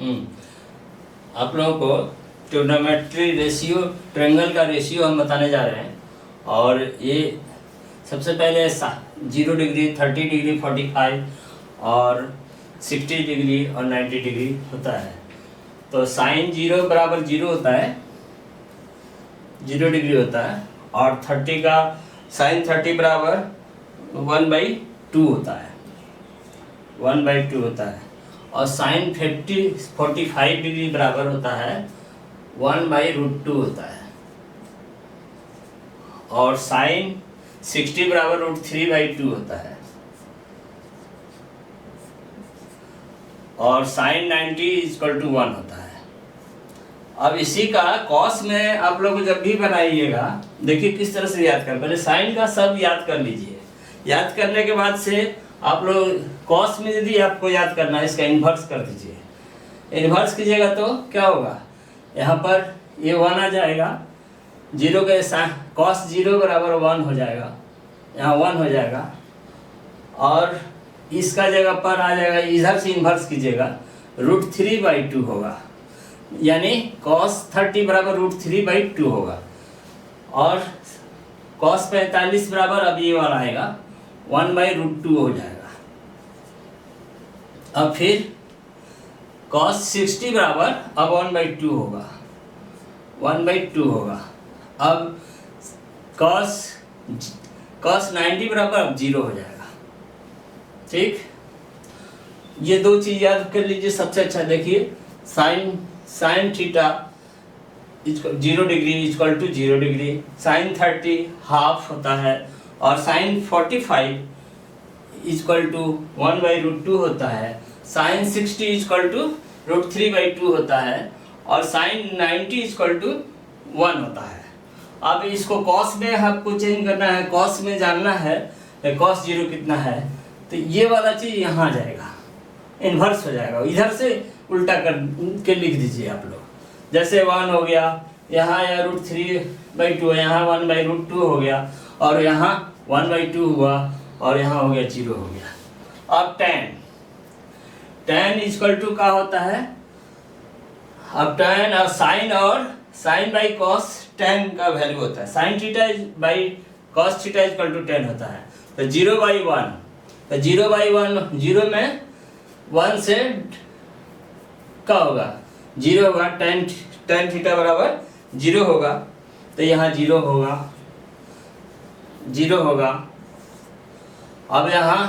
हम्म, आप लोगों को ट्रिग्नोमेट्री रेशियो, ट्रायंगल का रेशियो हम बताने जा रहे हैं। और ये सबसे पहले 0 डिग्री, 30 डिग्री, 45 और 60 डिग्री और 90 डिग्री होता है। तो साइन 0 बराबर 0 होता है, 0 डिग्री होता है। और 30 का साइन 30 बराबर 1/2 होता है, 1/2 होता है। और साइन 45 डिग्री बराबर होता है 1/√2 होता है। और साइन 60 बराबर √3/2 होता है। और साइन 90 = 1 होता है। अब इसी का कॉस में आप लोग जब भी बनाइएगा, देखिए किस तरह से याद कर, पहले साइन का सब याद कर लीजिए। याद करने के बाद से आप लोग कॉस में यदि आपको याद करना है, इसका इन्वर्स कर दीजिए। इन्वर्स कीजिएगा तो क्या होगा, यहाँ पर ये 1 आ जाएगा, 0 के कॉस 0 बराबर 1 हो जाएगा, यहाँ 1 हो जाएगा। और इसका जगह पर आ जाएगा, इधर से इन्वर्स कीजिएगा, √3/2 होगा, यानी cos 30 बराबर √3/2 होगा। और cos 45 बराबर अब ये वाला आएगा 1/√2 हो जाएगा। अब फिर cos 60 बराबर अब 1/2 होगा, 1/2 होगा। अब cos 90 बराबर अब 0 हो जाएगा। ठीक, ये दो चीज याद कर लीजिए सबसे अच्छा। देखिए sine theta 0 degree = 0 degree, sine 30 half होता है, और साइन 45 = 1/√2 होता है, साइन 60 = √3/2 होता है, और साइन 90 = 1 होता है। अब इसको कॉस में आपको चेंज करना है, कॉस में जानना है cos 0 कितना है, तो ये वाला चीज यहाँ आ जाएगा, इन्वर्स हो जाएगा। इधर से उल्टा कर के लिख दीजिए आप लोग। जैसे 1 हो गया, यहाँ या √3/2 है, यहाँ 1/√2 हो गया, और यहाँ 1/2 हुआ, और यहाँ हो गया 0 हो गया। अब tan = क्या होता है, अब tan और साइन बाई कॉस tan का वैल्यू होता है, sine theta by cos theta = 10 होता है। तो 0/1, तो 0/1, 0 में 1 से क्या होगा, 0 होगा, tan थीटा बराबर 0 होगा, तो यहाँ 0 होगा, 0 होगा। अब यहाँ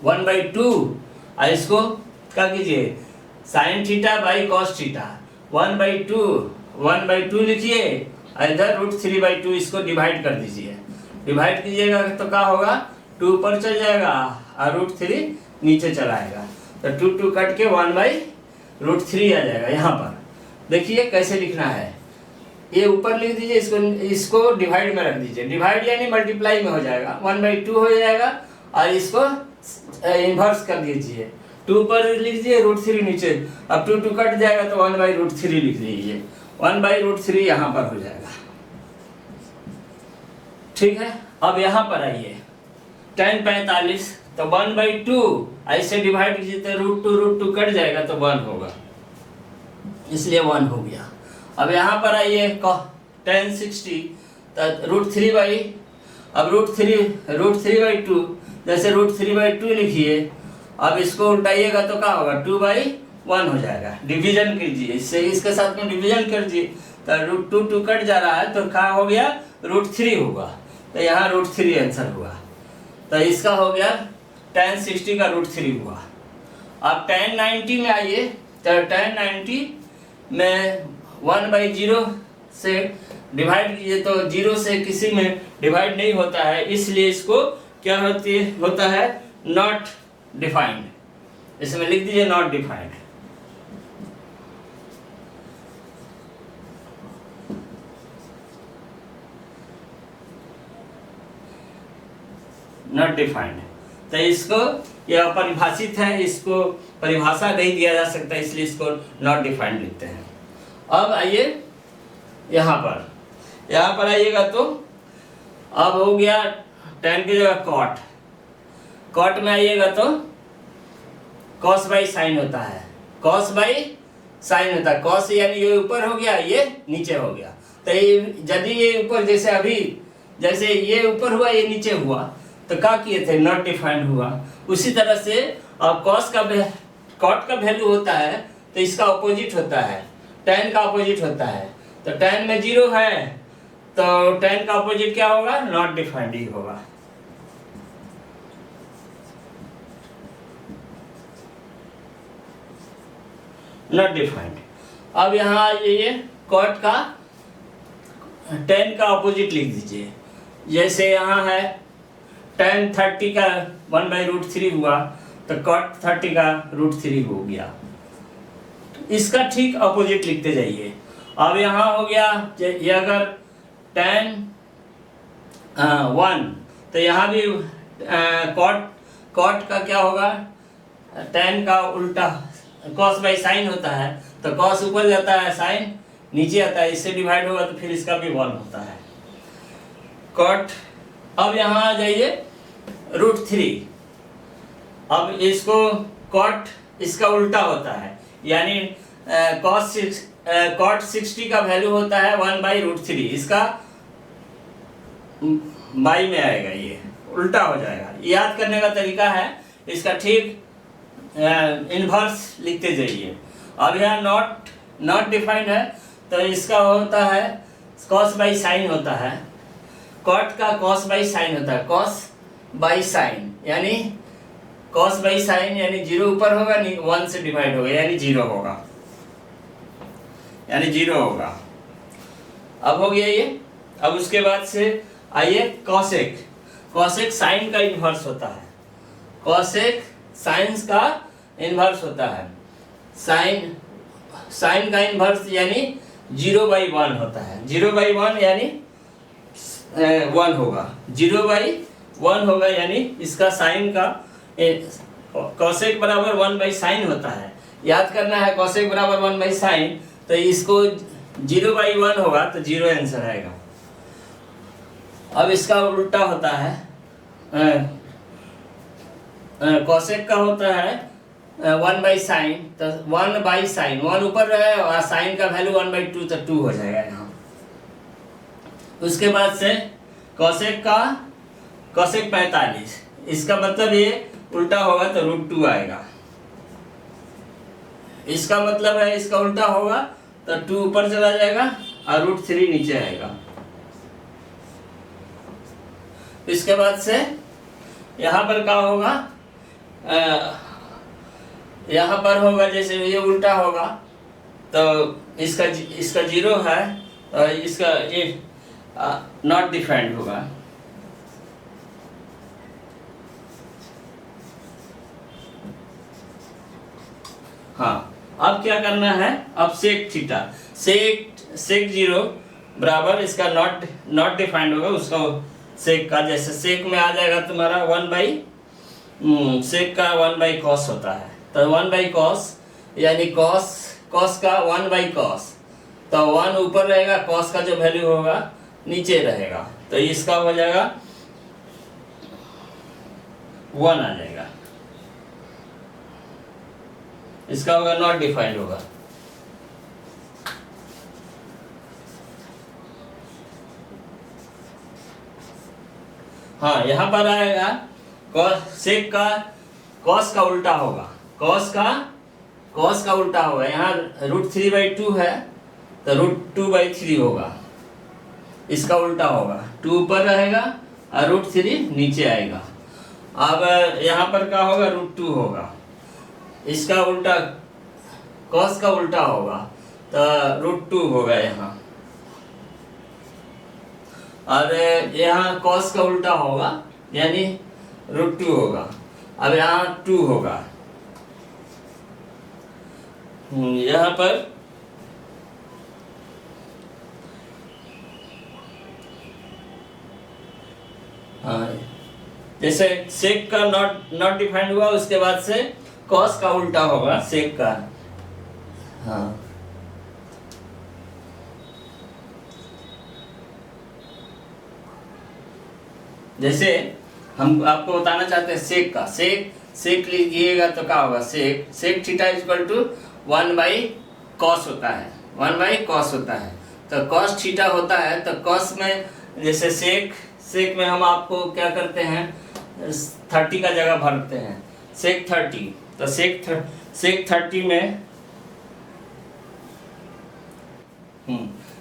1/2, इसको क्या कीजिए, sine theta by cos theta 1/2 लिखिए, इधर √3/2 इसको डिवाइड कर दीजिए। डिवाइड कीजिएगा तो क्या होगा, 2 ऊपर चल जाएगा और √3 नीचे चला आएगा, तो 2 कट के 1/√3 आ जाएगा। यहाँ पर देखिए कैसे लिखना है, ये ऊपर लिख दीजिए, इसको डिवाइड में रख दीजिए। डिवाइड यानी मल्टीप्लाई में हो जाएगा, 1/2 हो जाएगा, और इसको इन्वर्स कर दीजिए, 2 ऊपर लिख दीजिए, √3 नीचे। अब 2 कट जाएगा तो 1/√3 लिख दीजिए, 1/√3 यहाँ पर हो जाएगा। ठीक है, अब यहाँ पर आइए, tan 45, तो 1/2 ऐसे डिवाइड कीजिए तो √2 कट जाएगा तो 1 होगा, इसलिए 1 हो गया। अब यहाँ पर आइए, tan 60, तो √3/, अब √3/2, जैसे √3/2 लिखिए, अब इसको उल्टाइएगा तो क्या होगा, 2/1 हो जाएगा। डिवीजन कीजिए, इससे इसके साथ में डिवीजन कर दीजिए, तो √2 कट जा रहा है, तो क्या हो गया, √3 होगा, तो यहाँ √3 आंसर हुआ। तो इसका हो गया tan 60 का √3 हुआ। अब tan 90 में आइए, तो tan 90 में 1/0 से डिवाइड कीजिए, तो 0 से किसी में डिवाइड नहीं होता है, इसलिए इसको क्या होता है, नॉट डिफाइंड। इसमें लिख दीजिए नॉट डिफाइंड। नॉट डिफाइंड, तो इसको, यह अपरिभाषित है, इसको परिभाषा नहीं दिया जा सकता, इसलिए इसको नॉट डिफाइंड लिखते हैं। अब आइए यहाँ पर आइएगा, तो अब हो गया tan की जगह कॉट में आइएगा तो cos बाई साइन होता है, cos बाई साइन होता है। कॉस यानी ये ऊपर हो गया, ये नीचे हो गया। तो ये यदि ये ऊपर, जैसे अभी जैसे ये ऊपर हुआ ये नीचे हुआ, तो क्या किए थे, नॉट डिफाइंड हुआ। उसी तरह से कॉस का कॉट का वैल्यू होता है तो इसका अपोजिट होता है, tan का अपोजिट होता है। तो tan में 0 है तो tan का अपोजिट क्या होगा, नॉट डिफाइंड ही होगा। Not defined. अब यहाँ ये कॉट का tan का अपोजिट लिख दीजिए। जैसे यहाँ है tan 30 का 1/√3 हुआ तो cot 30 का √3 हो गया। इसका ठीक अपोजिट लिखते जाइए। अब यहाँ हो गया ये अगर tan 1 तो यहाँ भी cot का क्या होगा, tan का उल्टा cos बाई साइन होता है। तो cos ऊपर जाता है, साइन नीचे आता है, इससे डिवाइड होगा तो फिर इसका भी 1 होता है cot। अब यहाँ आ जाइए √3। अब इसको cot इसका उल्टा होता है, यानी cot 60 का वैल्यू होता है 1/√3। इसका बाई में आएगा, ये उल्टा हो जाएगा। याद करने का तरीका है, इसका ठीक इन्वर्स लिखते जाइए। अब यहाँ नॉट डिफाइंड है तो इसका होता है cos बाई साइन होता है। cot का cos बाई साइन होता है, cos बाई साइन यानी cos बाई साइन यानी 0 ऊपर होगा, 1 से डिवाइड होगा यानी 0 होगा, यानी 0 होगा। अब हो गया ये। अब उसके बाद से आइए कॉसेक साइन का इन्वर्स होता है। कॉसेक साइंस का इन्वर्स होता है। साइन का इन्वर्स यानी 0/1 होता है। 0/1 यानी 1 होगा, 0/1 होगा, यानी इसका साइन का कॉसेक बराबर 1/sin होता है। याद करना है, कॉसेक बराबर 1/sin, तो इसको 0/1 होगा तो 0 आंसर आएगा। अब इसका उल्टा होता है, कॉसेक का होता है 1/sin, तो 1/sin, 1 ऊपर रहे और साइन का वैल्यू 1/2 तो 2 हो जाएगा यहाँ। उसके बाद से कॉसेक 45, इसका मतलब ये उल्टा होगा तो √2 आएगा। इसका मतलब है इसका उल्टा होगा तो 2 ऊपर चला जाएगा और √3 नीचे आएगा। इसके बाद से यहाँ पर क्या होगा, यहाँ पर होगा जैसे ये उल्टा होगा तो इसका 0 है और इसका ये नॉट डिफाइंड होगा। हाँ, अब क्या करना है, अब सेक थीटा, सेक 0 बराबर इसका नॉट डिफाइंड होगा, उसका सेक का जैसे सेक में आ जाएगा तुम्हारा सेक का 1/cos होता है। तो 1/cos यानी cos का 1/cos, तो 1 ऊपर रहेगा, cos का जो वैल्यू होगा नीचे रहेगा, तो इसका हो जाएगा 1 आ जाएगा। इसका होगा नॉट डिफाइंड होगा। हाँ, यहाँ पर आएगा सेक का cos का उल्टा होगा, cos का उल्टा होगा। यहाँ √3/2 है तो √2/3 होगा, इसका उल्टा होगा, 2 ऊपर रहेगा और √3 नीचे आएगा। अब यहाँ पर क्या होगा, √2 होगा, इसका उल्टा cos का उल्टा होगा तो √2 होगा यहाँ, और यहाँ cos का उल्टा होगा यानी √2 होगा। अब यहाँ 2 होगा, यहाँ पर हाँ, जैसे सेक का नॉट डिफाइंड हुआ, उसके बाद से cos का उल्टा होगा सेक का। हाँ, जैसे हम आपको बताना चाहते हैं सेक का, सेक लिखिएगा तो क्या होगा, sec theta equal to 1/2 cos होता है, 1/cos होता है। तो cos थीटा होता है, तो cos में जैसे सेक में हम आपको क्या करते हैं 30 का जगह भरते हैं, सेक 30। तो सेक 30 में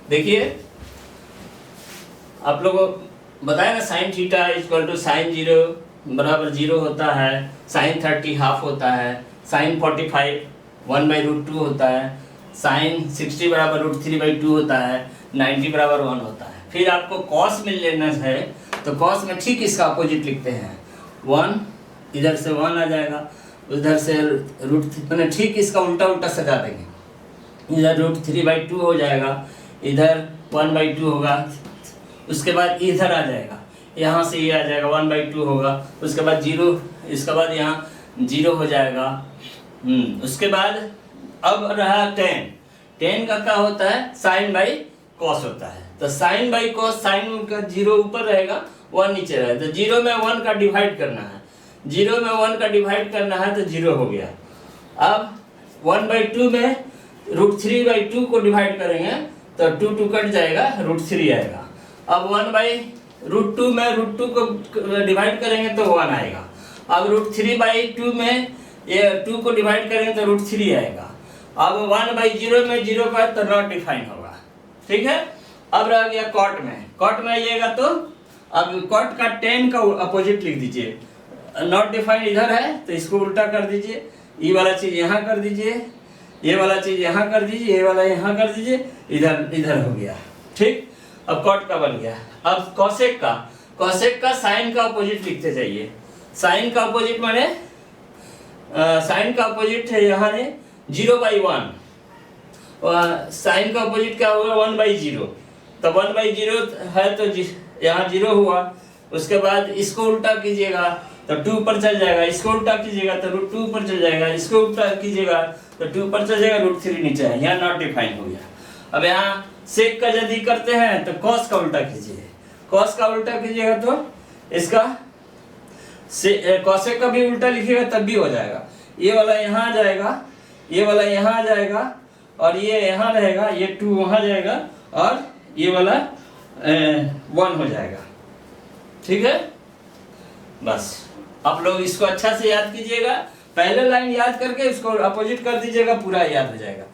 देखिए आप लोगों को बताया ना sine theta equal to sine 0 बराबर 0 होता है, साइन 30 हाफ होता है, साइन 45 1/√2 होता है, साइन 60 बराबर √3/2 होता है, 90 बराबर 1 होता है। फिर आपको कॉस मिल लेना है, तो कॉस में ठीक इसका अपोजिट लिखते हैं, 1 इधर से 1 आ जाएगा, उधर से मैंने ठीक इसका उल्टा सजा देंगे, इधर √3/2 हो जाएगा, इधर 1/2 होगा, उसके बाद इधर आ जाएगा, यहाँ से ये आ जाएगा 1/2 होगा, उसके बाद 0, इसके बाद यहाँ 0 हो जाएगा। उसके बाद अब रहा tan का क्या होता है, साइन बाई कॉस होता है। तो साइन बाई कॉस, साइन का 0 ऊपर रहेगा 1 नीचे रहेगा, तो 0 में 1 का डिवाइड करना है, 0 में 1 का डिवाइड करना है तो 0 हो गया। अब 1/2 में √3/2 को डिवाइड करेंगे तो 2 कट जाएगा, √3 आएगा। अब 1/√2 में √2 को डिवाइड करेंगे तो 1 आएगा। अब √3/2 में ये 2 को डिवाइड करेंगे तो √3 आएगा। अब 1/0 में 0 का तो नॉट डिफाइन होगा, ठीक है। अब रह गया कॉट में आइएगा तो अब कॉट का tan का अपोजिट लिख दीजिए, नॉट डिफाइंड इधर है तो इसको उल्टा कर दीजिए, ये वाला चीज यहाँ कर दीजिए, ये वाला चीज यहाँ कर दीजिए, ये वाला यहाँ कर दीजिए, इधर हो गया, ठीक। अब कॉट का बन गया। अब कॉसेक का साइन का अपोजिट लिखते जाइए। साइन का अपोजिट माने साइन का अपोजिट है यहाँ है 0/1, साइन का अपोजिट क्या होगा 1/0। तो 1/0 है तो यहाँ 0 हुआ, उसके बाद इसको उल्टा कीजिएगा तो 2 पर चल जाएगा, इसको उल्टा कीजिएगा तो √2 पर चल जाएगा, इसको उल्टा कीजिएगा तो 2 पर चल जाएगा, √3 नीचे है, यहाँ नॉट डिफाइन हो गया। अब यहाँ सेक का यदि करते हैं तो कॉस का उल्टा कीजिए, कॉस का उल्टा कीजिएगा तो इसका कॉसेक का भी उल्टा लिखिएगा तब भी हो जाएगा। ये वाला यहाँ आ जाएगा, ये वाला यहाँ आ जाएगा, और ये यहाँ रहेगा, ये 2 वहाँ जाएगा, और ये वाला 1 हो जाएगा, ठीक है। बस आप लोग इसको अच्छा से याद कीजिएगा, पहले लाइन याद करके इसको अपोजिट कर दीजिएगा, पूरा याद हो जाएगा।